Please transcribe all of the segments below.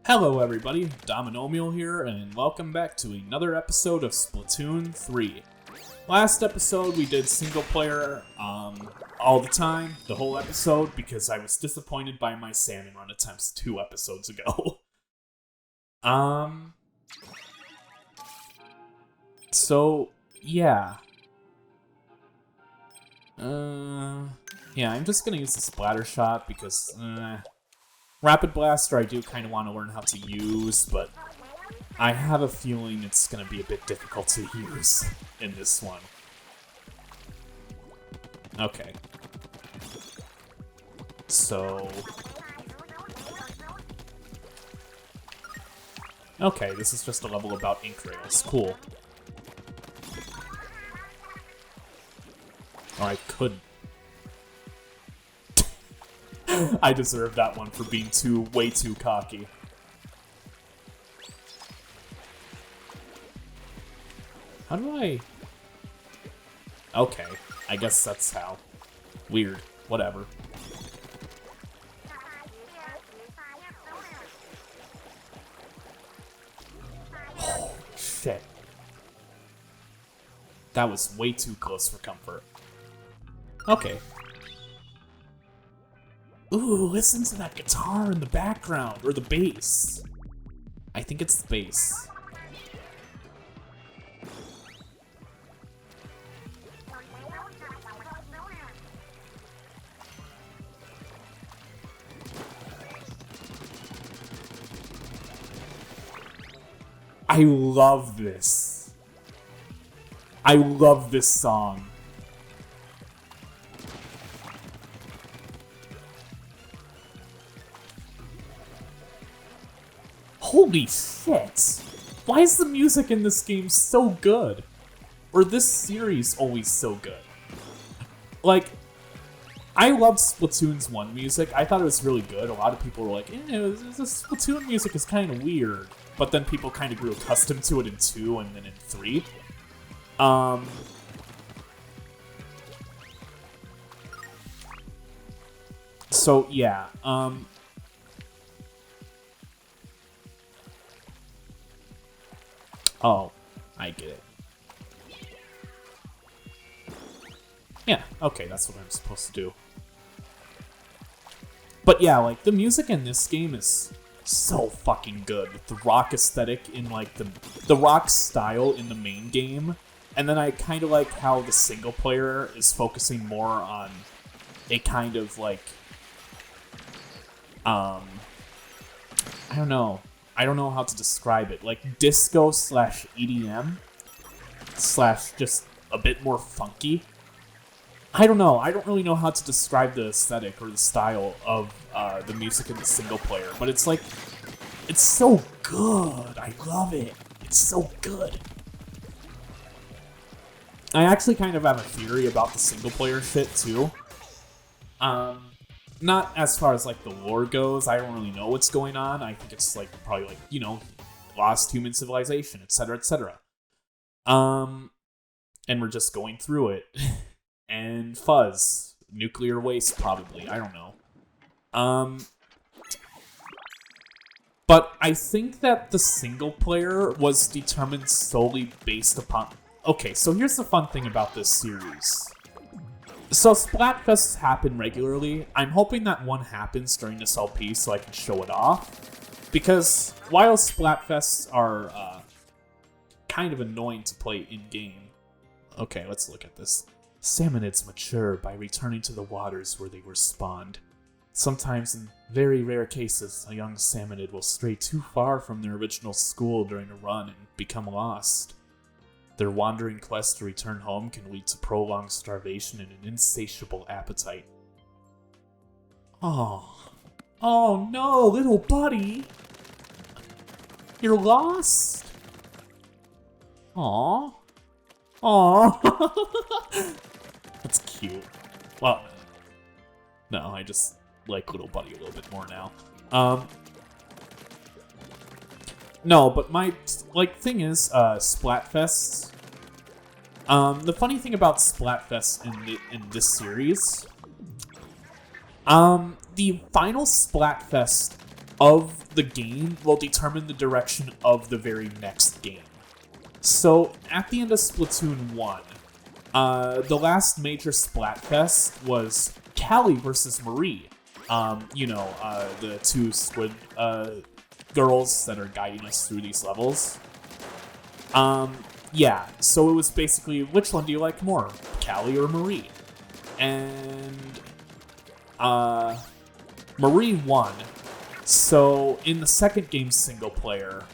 Hello everybody, Dominomial here, and welcome back to another episode of Splatoon 3. Last episode we did single player all the time, the whole episode, because I was disappointed by my salmon run attempts 2 episodes ago. So, yeah. Yeah, I'm just gonna use the splatter shot because, Rapid Blaster I do kind of want to learn how to use, but I have a feeling it's going to be a bit difficult to use in this one. Okay. So... okay, this is just a level about ink rails. Cool. Or I could... I deserve that one for being way too cocky. How do I... okay, I guess that's how. Weird. Whatever. Oh, shit. That was way too close for comfort. Okay. Ooh, listen to that guitar in the background, or the bass. I think it's the bass. I love this. I love this song. Holy shit! Why is the music in this game so good? Or this series always so good? Like, I loved Splatoon's 1 music. I thought it was really good. A lot of people were like, this Splatoon music is kind of weird. But then people kind of grew accustomed to it in 2 and then in 3. So, yeah. Oh, I get it. Yeah, okay, that's what I'm supposed to do. But yeah, like, the music in this game is so fucking good. With the rock aesthetic in, like, the rock style in the main game. And then I kind of like how the single player is focusing more on a kind of, like, I don't know. I don't know how to describe it. Like disco slash EDM slash just a bit more funky. I don't know. I don't really know how to describe the aesthetic or the style of the music in the single player, but it's like, it's so good. I love it. It's so good. I actually kind of have a theory about the single player shit too. Not as far as, like, the lore goes. I don't really know what's going on. I think it's, like, probably, like, you know, lost human civilization, etc., etc. And we're just going through it. And fuzz. Nuclear waste, probably. I don't know. But I think that the single player was determined solely based upon... okay, so here's the fun thing about this series. So Splatfests happen regularly. I'm hoping that one happens during this LP so I can show it off. Because while Splatfests are kind of annoying to play in-game... okay, let's look at this. Salmonids mature by returning to the waters where they were spawned. Sometimes, in very rare cases, a young salmonid will stray too far from their original school during a run and become lost. Their wandering quest to return home can lead to prolonged starvation and an insatiable appetite. Oh. Oh no, little buddy! You're lost? Aww. Aww. That's cute. Well, no, I just like little buddy a little bit more now. No, but my, like, thing is, Splatfests. The funny thing about Splatfests in this series, the final Splatfest of the game will determine the direction of the very next game. So, at the end of Splatoon 1, the last major Splatfest was Callie versus Marie. The two squid girls that are guiding us through these levels. Yeah, so it was basically, which one do you like more, Callie or Marie? And Marie won. So in the second game single player,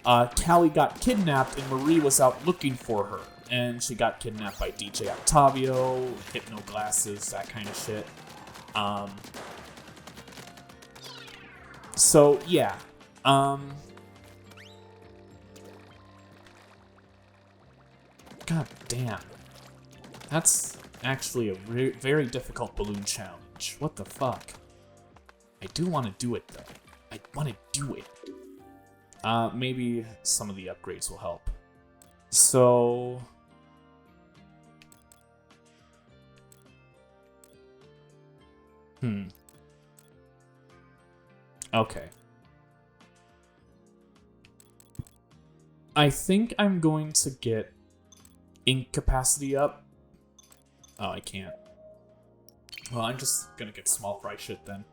Callie got kidnapped and Marie was out looking for her. And she got kidnapped by DJ Octavio, Hypno Glasses, that kind of shit. So yeah. God damn. That's actually a very difficult balloon challenge. What the fuck? I do want to do it, though. I want to do it. Maybe some of the upgrades will help. So... Okay. I think I'm going to get ink capacity up. Oh, I can't. Well, I'm just gonna get small fry shit then.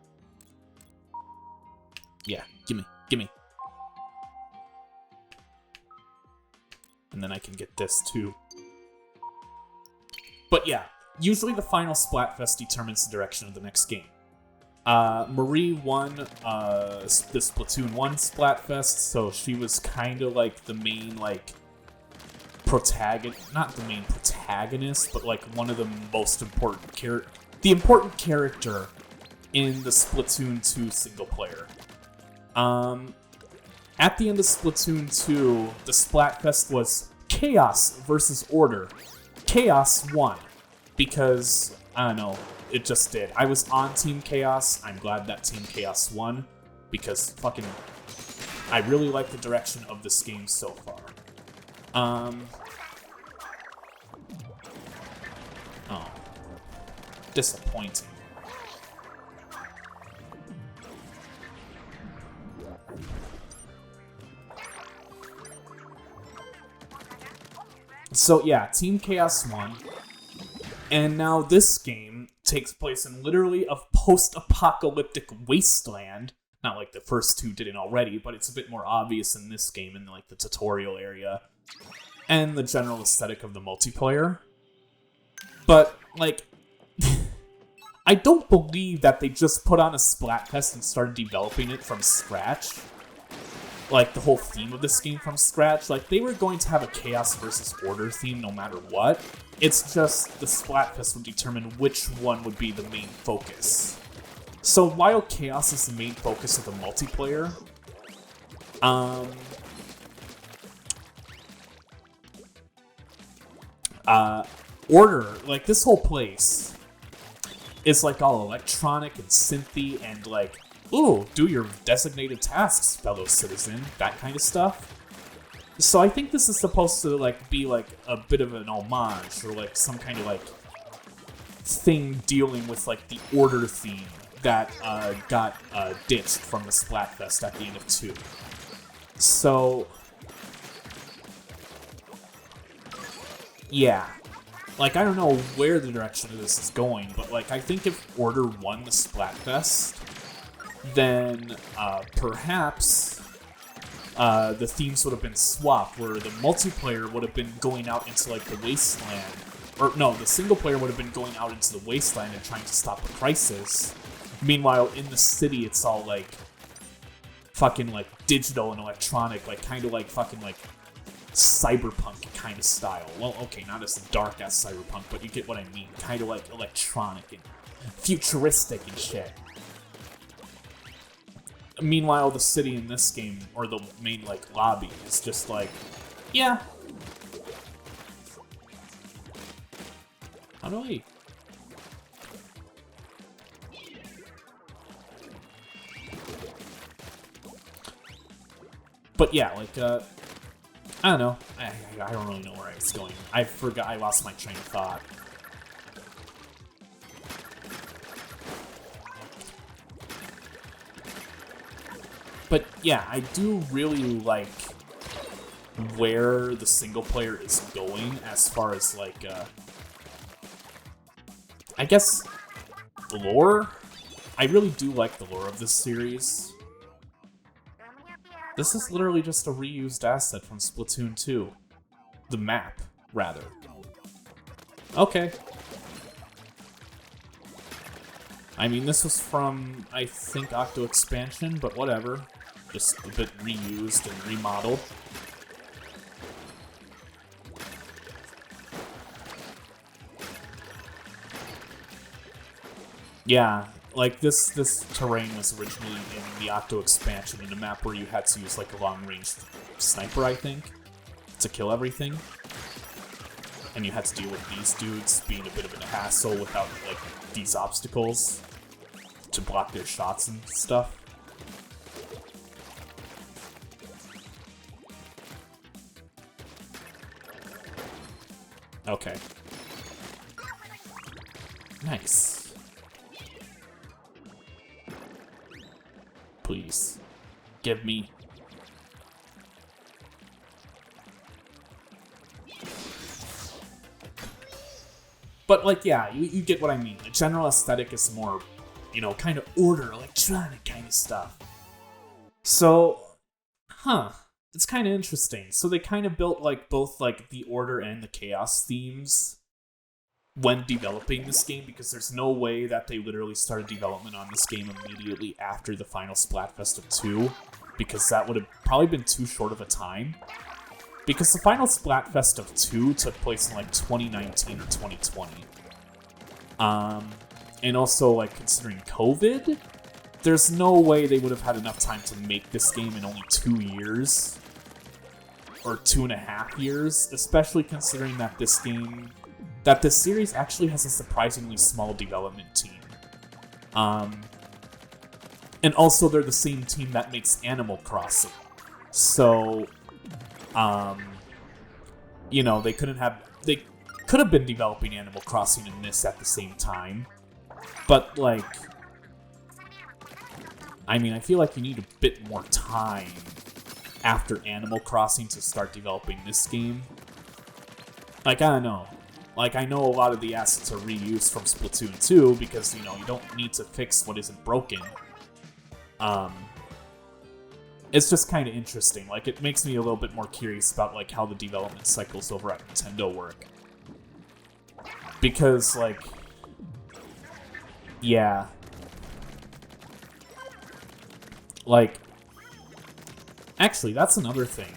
Yeah, gimme. And then I can get this too. But yeah, usually the final Splatfest determines the direction of the next game. Marie won the Splatoon 1 Splatfest, so she was kind of like the main, like, protagonist, not the main protagonist, but like one of the most important the important character in the Splatoon 2 single player. At the end of Splatoon 2, the Splatfest was Chaos versus Order. Chaos won, because, I don't know, it just did. I was on Team Chaos. I'm glad that Team Chaos won, because fucking, I really like the direction of this game so far. Oh. Disappointing. So yeah, Team Chaos won. And now this game takes place in literally a post-apocalyptic wasteland. Not like the first two didn't already, but it's a bit more obvious in this game in like the tutorial area. And the general aesthetic of the multiplayer. But, like, I don't believe that they just put on a Splatfest and started developing it from scratch. Like, the whole theme of this game from scratch. Like, they were going to have a Chaos versus Order theme no matter what. It's just the Splatfest would determine which one would be the main focus. So while Chaos is the main focus of the multiplayer, Order, like, this whole place is like all electronic and synthy and like, ooh, do your designated tasks, fellow citizen, that kind of stuff. So I think this is supposed to like be like a bit of an homage or like some kind of like thing dealing with like the Order theme that got ditched from the Splatfest at the end of 2. So yeah. Like, I don't know where the direction of this is going, but, like, I think if Order won the Splatfest, then, perhaps, the themes would have been swapped, where the multiplayer would have been going out into, like, the wasteland. Or, no, the single player would have been going out into the wasteland and trying to stop a crisis. Meanwhile, in the city, it's all, like, fucking, like, digital and electronic, like, kind of like fucking, like, cyberpunk kind of style. Well, okay, not as dark as cyberpunk, but you get what I mean. Kind of like electronic and futuristic and shit. Meanwhile, the city in this game, or the main, like, lobby, is just like, yeah. How do I... But yeah, like, I don't know. I don't really know where I was going. I forgot. I lost my train of thought. yeah, I do really like where the single player is going as far as, like, I guess, lore? I really do like the lore of this series. This is literally just a reused asset from Splatoon 2. The map, rather. Okay. I mean, this was from, I think, Octo Expansion, but whatever. Just a bit reused and remodeled. Yeah, like this terrain was originally in the Octo Expansion, in a map where you had to use like a long-range sniper, I think, to kill everything. And you had to deal with these dudes being a bit of a hassle without like these obstacles to block their shots and stuff. Okay. Nice. Please. Give me. But, like, yeah, you get what I mean. The general aesthetic is more, you know, kind of order, electronic kind of stuff. So, it's kind of interesting. So they kind of built, like, both, like, the order and the chaos themes when developing this game, because there's no way that they literally started development on this game immediately after the final Splatfest of 2, because that would have probably been too short of a time. Because the final Splatfest of 2 took place in, like, 2019 or 2020. And also, like, considering COVID, there's no way they would have had enough time to make this game in only 2 years. Or 2.5 years, especially considering that this series actually has a surprisingly small development team. And also they're the same team that makes Animal Crossing. So, you know, they could have been developing Animal Crossing and this at the same time. But, like, I mean, I feel like you need a bit more time after Animal Crossing to start developing this game. Like, I don't know. Like, I know a lot of the assets are reused from Splatoon 2 because, you know, you don't need to fix what isn't broken. It's just kind of interesting. Like, it makes me a little bit more curious about, like, how the development cycles over at Nintendo work. Because, like, yeah. Like, actually, that's another thing.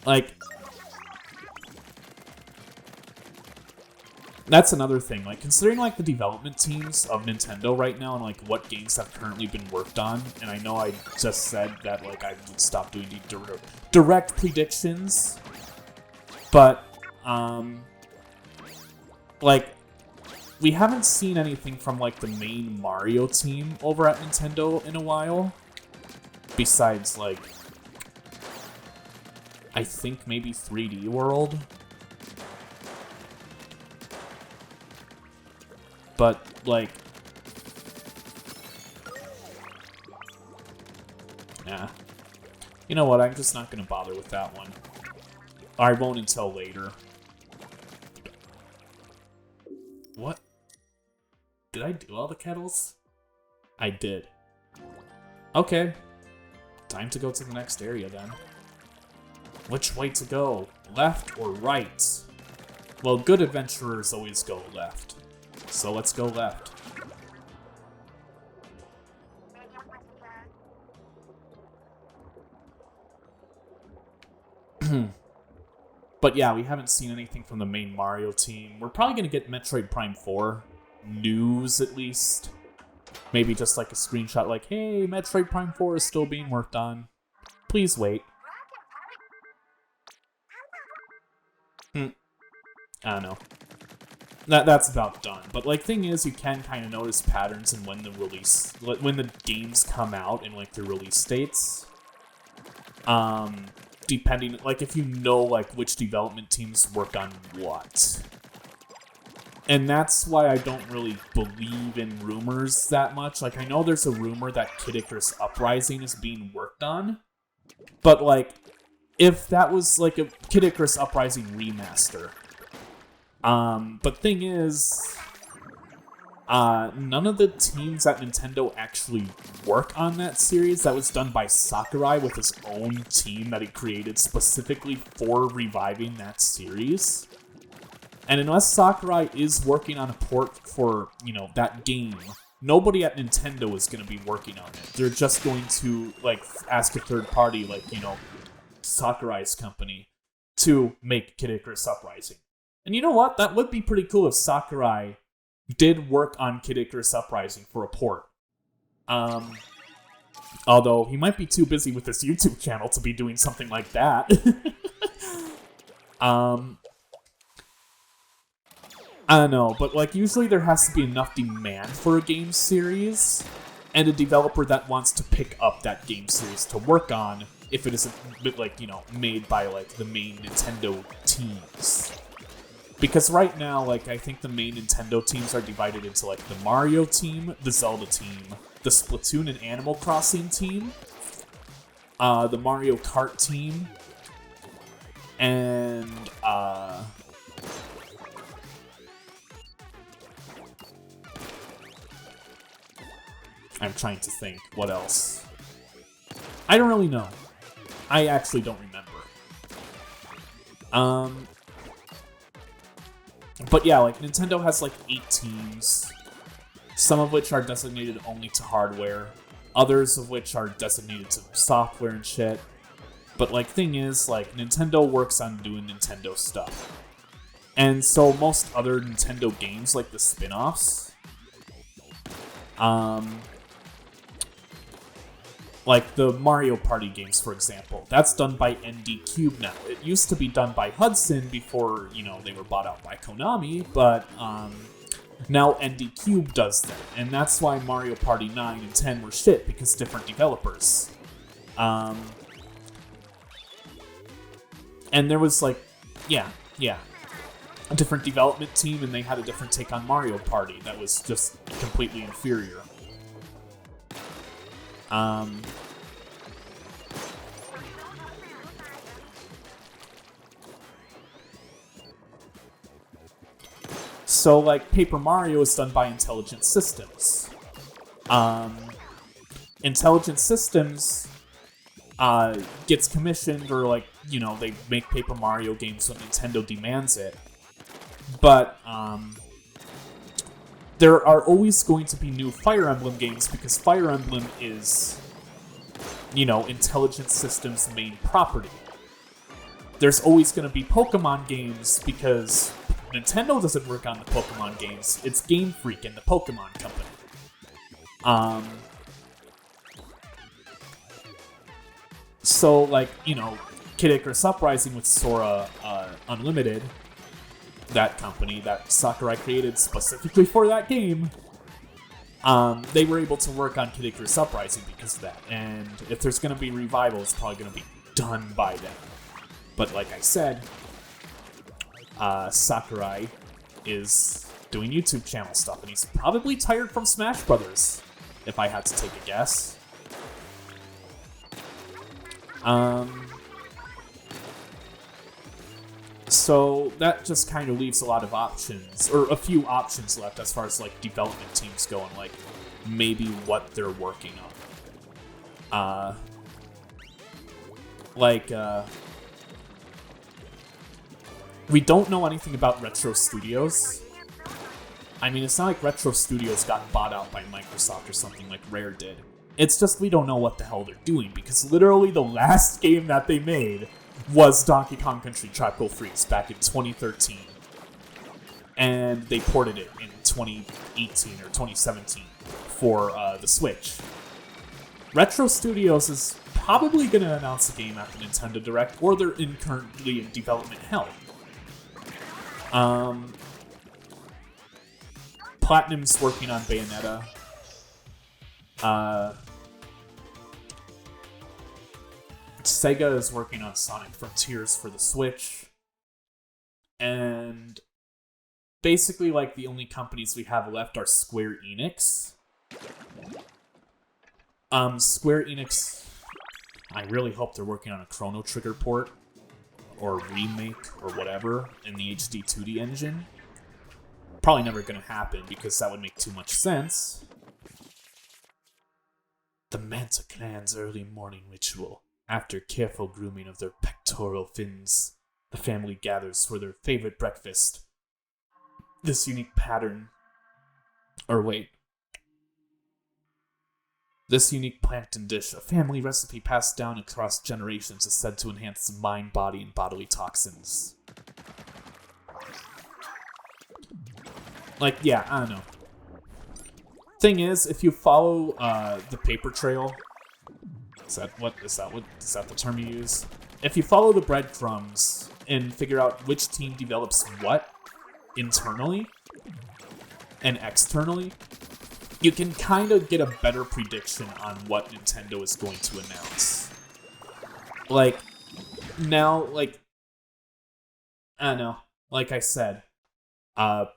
Like, that's another thing. Like, considering, like, the development teams of Nintendo right now and, like, what games have currently been worked on, and I know I just said that, like, I would stop doing the direct predictions, but, like, we haven't seen anything from, like, the main Mario team over at Nintendo in a while. Besides, like, I think maybe 3D World. But, like, nah. You know what, I'm just not gonna bother with that one. I won't until later. What? Did I do all the kettles? I did. Okay. Time to go to the next area, then. Which way to go? Left or right? Well, good adventurers always go left. So let's go left. But yeah, we haven't seen anything from the main Mario team. We're probably going to get Metroid Prime 4 news, at least. Maybe just like a screenshot like, hey, Metroid Prime 4 is still being worked on. Please wait. I don't know. That's about done. But, like, thing is, you can kind of notice patterns in when the games come out and, like, the release dates. Depending, like, if you know, like, which development teams work on what. And that's why I don't really believe in rumors that much. Like, I know there's a rumor that Kid Icarus Uprising is being worked on. But, like, if that was, like, a Kid Icarus Uprising remaster. But thing is, none of the teams at Nintendo actually work on that series. That was done by Sakurai with his own team that he created specifically for reviving that series. And unless Sakurai is working on a port for, you know, that game, nobody at Nintendo is going to be working on it. They're just going to, like, ask a third party, like, you know, Sakurai's company, to make Kid Icarus Uprising. And you know what? That would be pretty cool if Sakurai did work on Kid Icarus Uprising for a port. Although, he might be too busy with his YouTube channel to be doing something like that. I don't know, but like usually there has to be enough demand for a game series, and a developer that wants to pick up that game series to work on if it isn't, like, you know, made by like the main Nintendo teams. Because right now, like, I think the main Nintendo teams are divided into like the Mario team, the Zelda team, the Splatoon and Animal Crossing team, the Mario Kart team, and I'm trying to think, what else? I don't really know. I actually don't remember. But yeah, like, Nintendo has like 8 teams, some of which are designated only to hardware, others of which are designated to software and shit. But like, thing is, like, Nintendo works on doing Nintendo stuff. And so most other Nintendo games, like the spin-offs, like the Mario Party games, for example, that's done by ND Cube now. It used to be done by Hudson before, you know, they were bought out by Konami, but now ND Cube does them. And that's why Mario Party 9 and 10 were shit, because different developers. And there was like, yeah, a different development team, and they had a different take on Mario Party that was just completely inferior. So, like, Paper Mario is done by Intelligent Systems. Intelligent Systems gets commissioned, or, like, you know, they make Paper Mario games when Nintendo demands it. But, there are always going to be new Fire Emblem games, because Fire Emblem is, you know, Intelligent Systems' main property. There's always going to be Pokemon games, because Nintendo doesn't work on the Pokemon games. It's Game Freak and the Pokemon Company. So, like, you know, Kid Icarus Uprising with Sora Unlimited, that company that Sakurai created specifically for that game, they were able to work on Kid Icarus Uprising because of that. And if there's going to be revival, it's probably going to be done by them. But like I said, Sakurai is doing YouTube channel stuff, and he's probably tired from Smash Brothers, if I had to take a guess. So that just kind of leaves a lot of options, or a few options left as far as like development teams go, and like maybe what they're working on. We don't know anything about Retro Studios. I mean, it's not like Retro Studios got bought out by Microsoft or something like Rare did. It's just we don't know what the hell they're doing, because literally the last game that they made was Donkey Kong Country Tropical Freeze back in 2013. And they ported it in 2018 or 2017 for the Switch. Retro Studios is probably going to announce a game at the Nintendo Direct, or they're currently in development hell. Platinum's working on Bayonetta. Sega is working on Sonic Frontiers for the Switch. And basically, like, the only companies we have left are Square Enix. Square Enix, I really hope they're working on a Chrono Trigger port, or remake, or whatever, in the HD 2D engine. Probably never gonna happen, because that would make too much sense. The Manta clan's early morning ritual. After careful grooming of their pectoral fins, the family gathers for their favorite breakfast. This unique pattern... This unique plankton dish, a family recipe passed down across generations, is said to enhance the mind, body, and bodily toxins. Like, yeah, I don't know. Thing is, if you follow the paper trail, is that the term you use? If you follow the breadcrumbs and figure out which team develops what internally and externally, you can kind of get a better prediction on what Nintendo is going to announce. Like, now, like, I don't know. Like I said,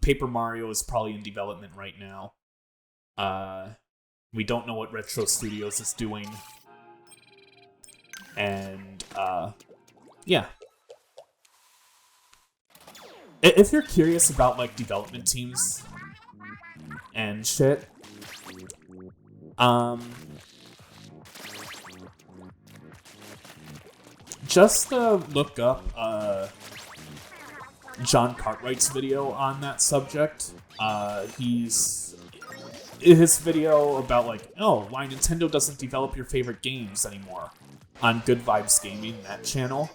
Paper Mario is probably in development right now. We don't know what Retro Studios is doing. And, yeah. If you're curious about, like, development teams and shit, just look up John Cartwright's video on that subject. His video about, like, oh, why Nintendo doesn't develop your favorite games anymore on Good Vibes Gaming, that channel.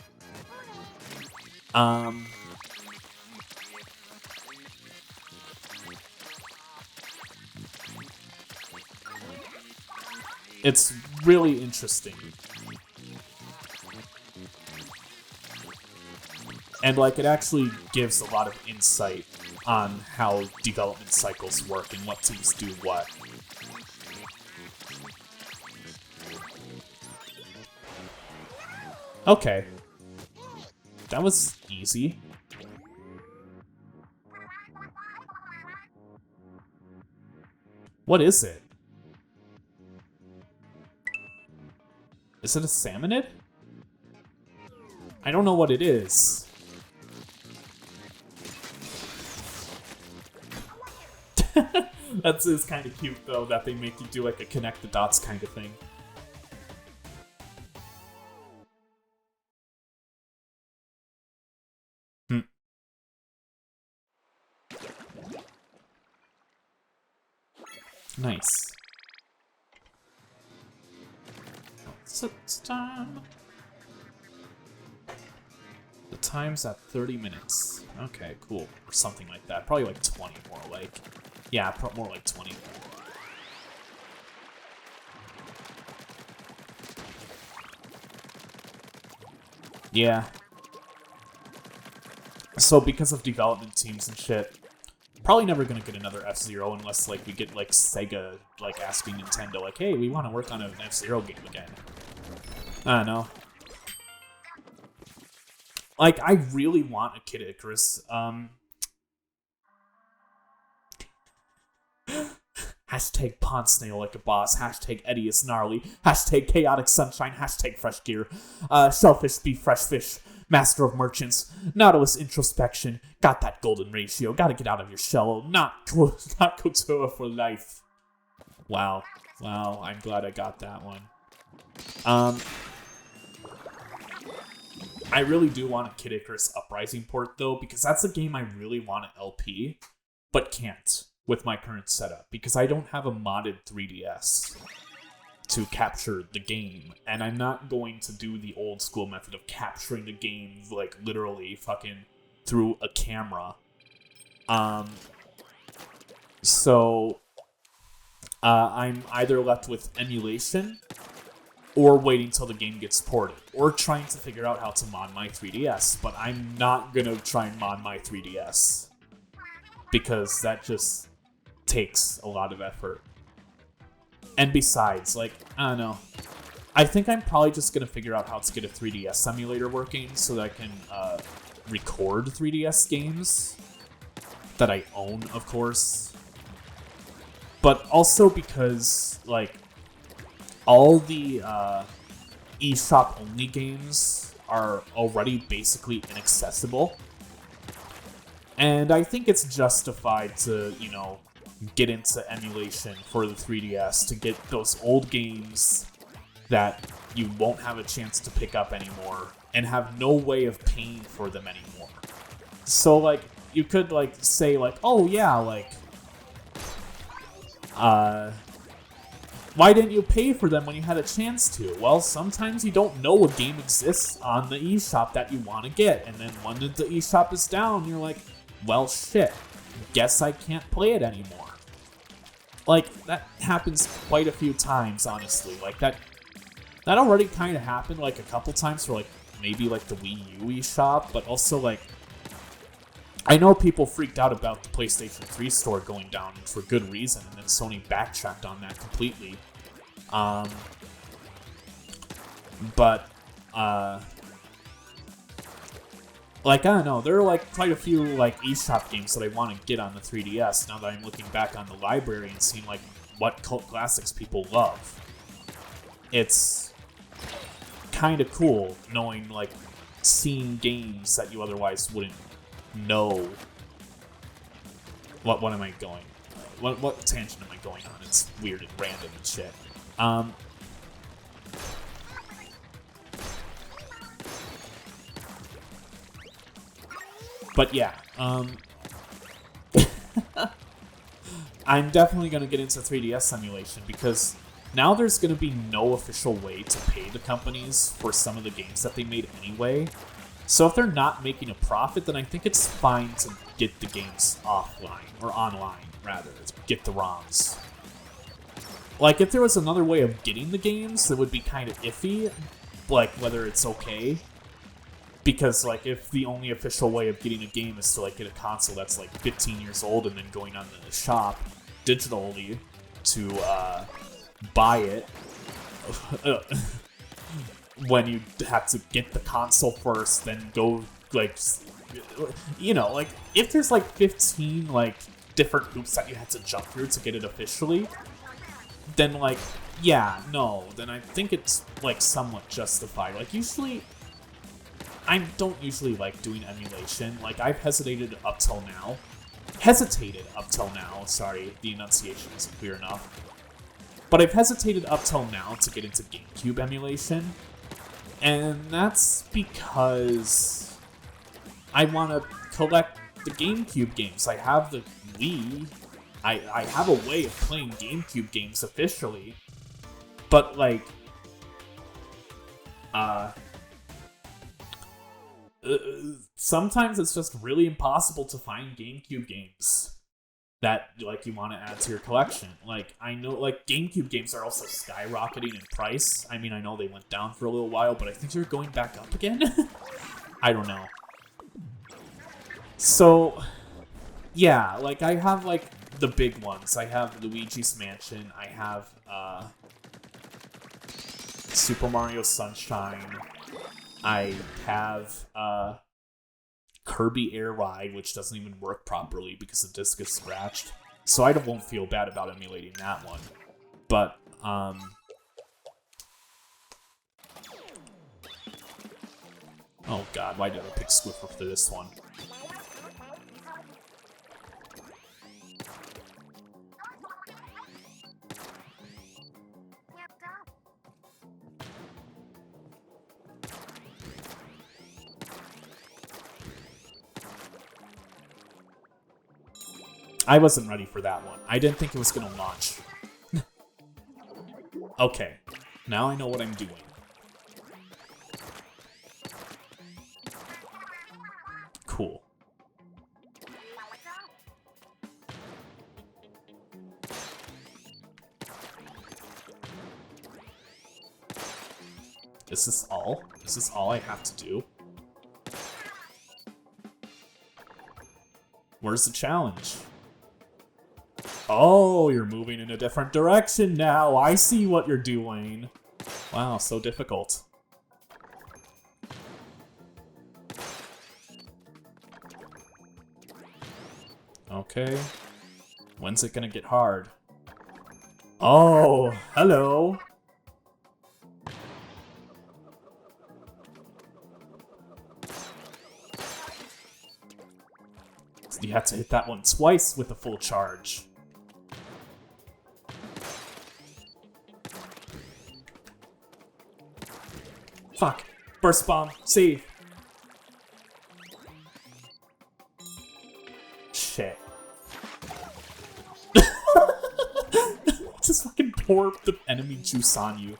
It's really interesting. And, like, it actually gives a lot of insight on how development cycles work and what teams do what. Okay. That was easy. What is it? Is it a salmonid? I don't know what it is. That is kind of cute, though, that they make you do, like, a connect the dots kind of thing. Nice. It's time. The time's at 30 minutes. Okay, cool. Or something like that. Probably like 20 more, like... Yeah, more like 20. Yeah. So because of development teams and shit, probably never gonna get another F-Zero unless, like, we get, like, Sega, like, asking Nintendo, like, hey, we want to work on an F-Zero game again. I don't know. Like, I really want a Kid Icarus. Hashtag Pond Snail like a boss. Hashtag Eddie is gnarly. Hashtag Chaotic Sunshine. Hashtag Fresh Gear. Shellfish be fresh fish. Master of merchants. Nautilus introspection. Got that golden ratio. Gotta get out of your shell. Not couture for life. Wow. Wow, I'm glad I got that one. I really do want a Kid Icarus Uprising port, though, because that's a game I really want to LP, but can't with my current setup, because I don't have a modded 3DS to capture the game, and I'm not going to do the old school method of capturing the game, like, literally fucking through a camera. So, I'm either left with emulation, or waiting till the game gets ported, or trying to figure out how to mod my 3DS, but I'm not gonna try and mod my 3DS, because that just takes a lot of effort. And besides, like, I don't know, I think I'm probably just gonna figure out how to get a 3DS emulator working so that I can record 3DS games. that I own, of course. But also because, like, all the eShop only games are already basically inaccessible. And I think it's justified to, you know, get into emulation for the 3DS to get those old games that you won't have a chance to pick up anymore and have no way of paying for them anymore. So, like, you could, like, say, like, oh, yeah, like, why didn't you pay for them when you had a chance to? Well, sometimes you don't know a game exists on the eShop that you want to get, and then when the eShop is down, you're like, well, shit, guess I can't play it anymore. Like, that happens quite a few times, honestly. Like, that already kind of happened, like, a couple times for, like, maybe, like, the Wii U eShop, but also, like, I know people freaked out about the PlayStation 3 store going down for good reason, and then Sony backtracked on that completely. Like, I don't know, there are, like, quite a few, like, eShop games that I want to get on the 3DS now that I'm looking back on the library and seeing, like, what cult classics people love. It's kind of cool knowing, like, seeing games that you otherwise wouldn't know. What am I going? What tangent am I going on? It's weird and random and shit. But yeah, I'm definitely going to get into 3DS emulation because now there's going to be no official way to pay the companies for some of the games that they made anyway. So if they're not making a profit, then I think it's fine to get the games offline, or online, rather, get the ROMs. Like, if there was another way of getting the games, that would be kind of iffy, like, whether it's okay. Because, like, if the only official way of getting a game is to, like, get a console that's, like, 15 years old and then going on the shop digitally to, buy it, when you have to get the console first, then go, like, you know, like, if there's, like, 15, like, different hoops that you had to jump through to get it officially, then, like, yeah, no, then I think it's, like, somewhat justified. Like, usually, I don't usually like doing emulation. Like, I've hesitated up till now, sorry, the enunciation isn't clear enough. But I've hesitated up till now to get into GameCube emulation, and that's because I want to collect the GameCube games. I have the Wii. I have a way of playing GameCube games officially, but, like, sometimes it's just really impossible to find GameCube games that, like, you want to add to your collection. Like, I know, like, GameCube games are also skyrocketing in price. I mean, I know they went down for a little while, but I think they're going back up again? I don't know. So, yeah, like, I have, like, the big ones. I have Luigi's Mansion. I have, Super Mario Sunshine. I have, Kirby Air Ride, which doesn't even work properly because the disc is scratched. So I won't feel bad about emulating that one. But, oh god, why did I pick Squiffer for this one? I wasn't ready for that one. I didn't think it was gonna launch. Okay, now I know what I'm doing. Cool. Is this all? Is this all I have to do? Where's the challenge? Oh, you're moving in a different direction now. I see what you're doing. Wow, so difficult. Okay. When's it gonna get hard? Oh, hello. You have to hit that one twice with a full charge. Fuck. Burst bomb. Save. Shit. Just fucking pour the enemy juice on you.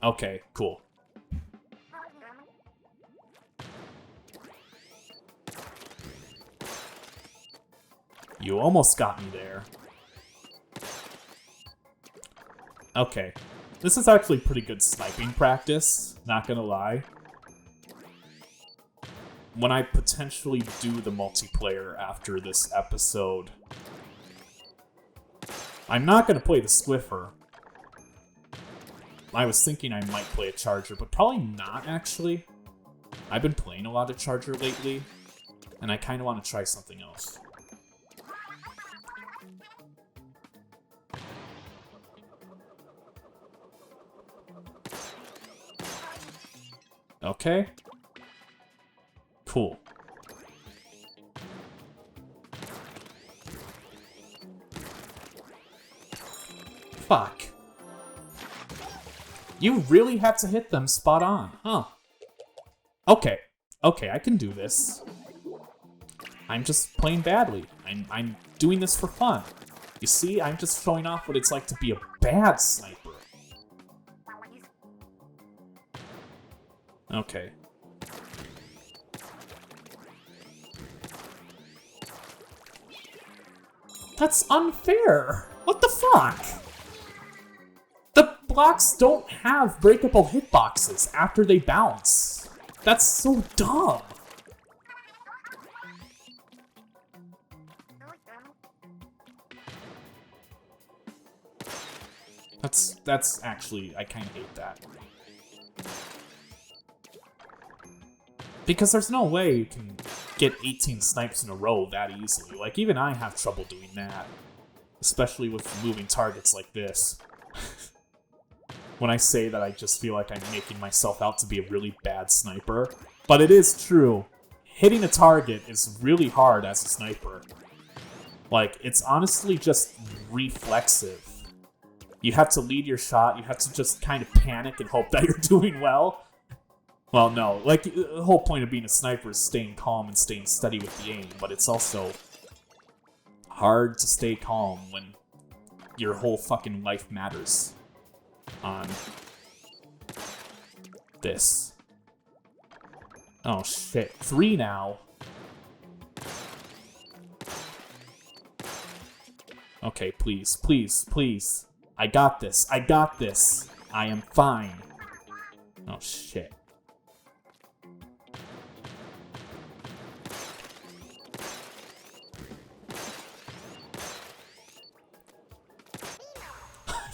Okay, cool. You almost got me there. Okay. This is actually pretty good sniping practice, not gonna lie. When I potentially do the multiplayer after this episode, I'm not gonna play the Squiffer. I was thinking I might play a Charger, but probably not, actually. I've been playing a lot of Charger lately, and I kind of want to try something else. Okay. Cool. Fuck. You really have to hit them spot on, huh? Okay. Okay, I can do this. I'm just playing badly. I'm doing this for fun. You see, I'm just showing off what it's like to be a bad sniper. Okay. That's unfair! What the fuck? The blocks don't have breakable hitboxes after they bounce. That's so dumb. That's actually, I kind of hate that. Because there's no way you can get 18 snipes in a row that easily. Like, even I have trouble doing that. Especially with moving targets like this. When I say that, I just feel like I'm making myself out to be a really bad sniper. But it is true. Hitting a target is really hard as a sniper. Like, it's honestly just reflexive. You have to lead your shot, you have to just kind of panic and hope that you're doing well. Well, no, like, the whole point of being a sniper is staying calm and staying steady with the aim, but it's also hard to stay calm when your whole fucking life matters on this. Oh shit, 3 now. Okay, please, please, please. I got this, I got this. I am fine. Oh shit.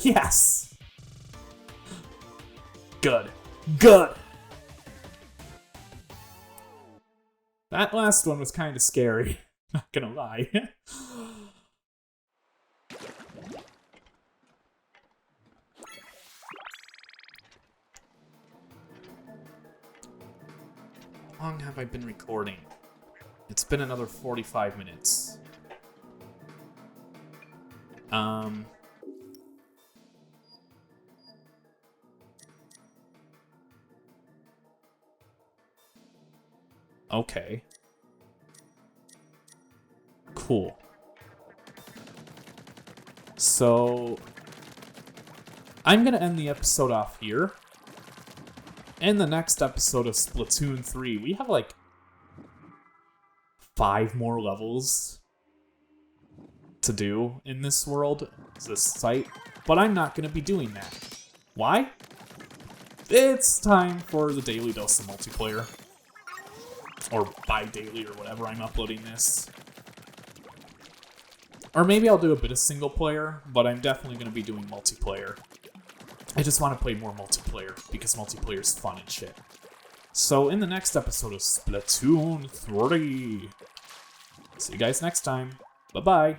Yes! Good. Good! That last one was kind of scary. Not gonna lie. How long have I been recording? It's been another 45 minutes. Okay. Cool. So, I'm gonna end the episode off here. In the next episode of Splatoon 3, we have like 5 more levels to do in this world, this site, but I'm not gonna be doing that. Why? It's time for the daily dose of multiplayer. Or bi-daily or whatever I'm uploading this. Or maybe I'll do a bit of single player, but I'm definitely going to be doing multiplayer. I just want to play more multiplayer, because multiplayer is fun and shit. So in the next episode of Splatoon 3, see you guys next time. Bye-bye.